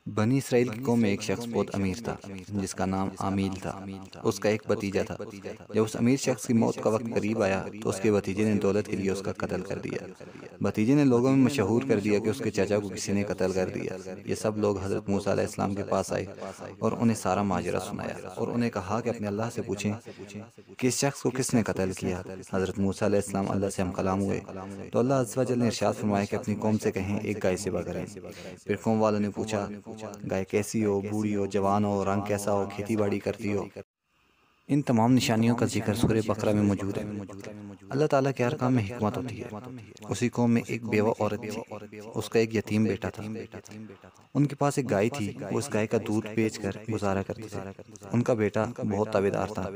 بنی اسرائیل کی قوم میں ایک شخص بہت امیر تھا جس کا نام عامیل تھا۔ اس کا ایک بھتیجا تھا۔ جب اس امیر شخص کی موت کا وقت قریب آیا تو اس کے بھتیجے نے دولت کے لیے اس کا قتل کر دیا۔ بھتیجے نے لوگوں میں مشہور کر دیا کہ اس کے چچا کو کسی نے قتل کر دیا۔ یہ سب لوگ حضرت موسیٰ علیہ السلام کے پاس آئے اور انہیں سارا ماجرا سنایا اور انہیں کہا کہ اپنے اللہ سے پوچھیں کہ اس شخص کو کس نے قتل کیا۔ حضرت موسیٰ علیہ السلام اللہ سے ہم کلام ہوئے تو اللہ عز و جل نے ارشاد فرمایا کہ اپنی قوم سے کہیں ایک گائے ذبح کریں۔ پھر قوم والوں نے پوچھا گائے کیسی ہو، بوڑھی ہو، جوان ہو، رنگ کیسا ہو، کھیتی باڑی کرتی ہو۔ ان تمام نشانیوں کا ذکر سورہ بقرہ میں موجود ہے۔ اللہ تعالیٰ کے ہر کام میں حکمت ہوتی ہے۔ اسی قوم میں ایک بیوہ عورت تھی، اس کا ایک یتیم بیٹا تھا۔ ان کے پاس ایک گائے تھی، وہ اس گائے کا دودھ بیچ کر گزارا کرتے تھے۔ ان کا بیٹا بہت تابعدار تھا۔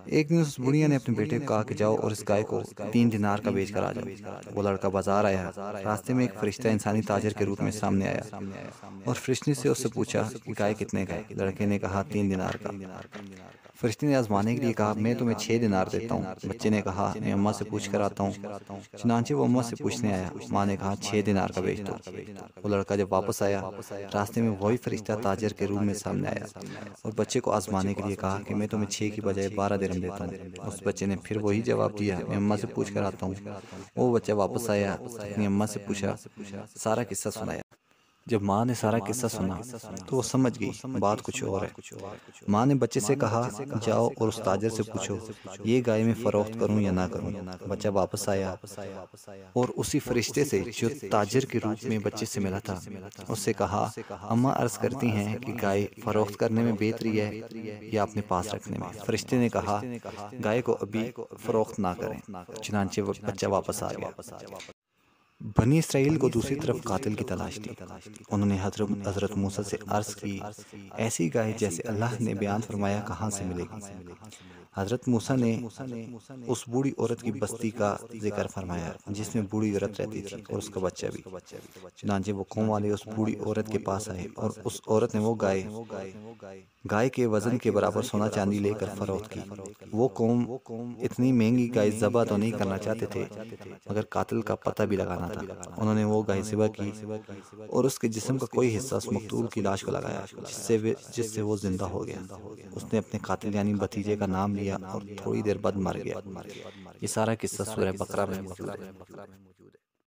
ایک دن اس بڑھیا نے اپنے بیٹے کو کہا کہ جاؤ اور اس گائے کو 3 دینار کا بیچ کر آ جاؤ۔ وہ لڑکا بازار آیا۔ راستے میں ایک فرشتہ انسانی تاجر کے روپ میں سامنے آیا اور فرشتے سے اس سے پوچھا کہ گائے کتنے کا ہے؟ لڑکے نے کہا 3 دینار کا۔ فرشتے نے آزمانے کے لیے کہا میں تمہیں 6 دینار دیتا ہوں۔ بچے نے کہا میں اماں سے پوچھ کر آتا ہوں۔ چنانچہ وہ اماں سے پوچھنے آیا، ماں نے کہا 6 دینار کا بیچ دو۔ وہ لڑکا جب واپس آیا، راستے میں وہی فرشتہ تاجر کے روپ میں سامنے آیا اور بچے کو آزمانے کے لیے کہا کہ میں تمہیں 6 کی بجائے 12 درہم دیتا ہوں۔ اس بچے نے پھر وہی جواب دیا، میں اماں سے پوچھ کر آتا ہوں۔ وہ بچہ واپس آیا، اپنی اماں سے پوچھا، سارا قصہ سنایا۔ جب ماں نے سارا قصہ سنا تو وہ سمجھ گئی بات کچھ اور ہے۔ ماں نے بچے سے کہا جاؤ اور اس تاجر سے پوچھو یہ گائے میں فروخت کروں یا نہ کروں۔ بچہ واپس آیا اور اسی فرشتے سے جو تاجر کے روپ میں بچے سے ملا تھا اس سے کہا اماں عرض کرتی ہیں کہ گائے فروخت کرنے میں بہتری ہے یا اپنے پاس رکھنے میں۔ فرشتے نے کہا گائے کو ابھی فروخت نہ کریں۔ چنانچہ وہ بچہ واپس آ گیا۔ بنی اسرائیل کو دوسری طرف قاتل کی تلاش تھی۔ انہوں نے حضرت موسیٰ سے عرض کی ایسی گائے جیسے اللہ نے بیان فرمایا کہاں سے ملے گی؟ حضرت موسیٰ نے اس بوڑھی عورت کی بستی کا ذکر فرمایا جس میں بوڑھی عورت رہتی تھی اور اس کا بچہ بھی۔ چنانچہ وہ قوم والے اس بوڑھی عورت کے پاس آئے اور اس عورت نے وہ گائے کے وزن کے برابر سونا چاندی لے کر فروخت کی۔ وہ قوم اتنی مہنگی گائے ذبح تو نہیں کرنا چاہتے تھے مگر قاتل کا پتہ بھی لگانا تھا۔ انہوں نے وہ گائے ذبح کی اور اس کے جسم کا کوئی حصہ اس مقتول کی لاش کو لگایا جس سے وہ زندہ ہو گیا۔ اس نے اپنے قاتل یعنی بھتیجے کا نام لیا اور تھوڑی دیر بعد مر گیا۔ یہ سارا قصہ سورہ بقرہ میں موجود ہے۔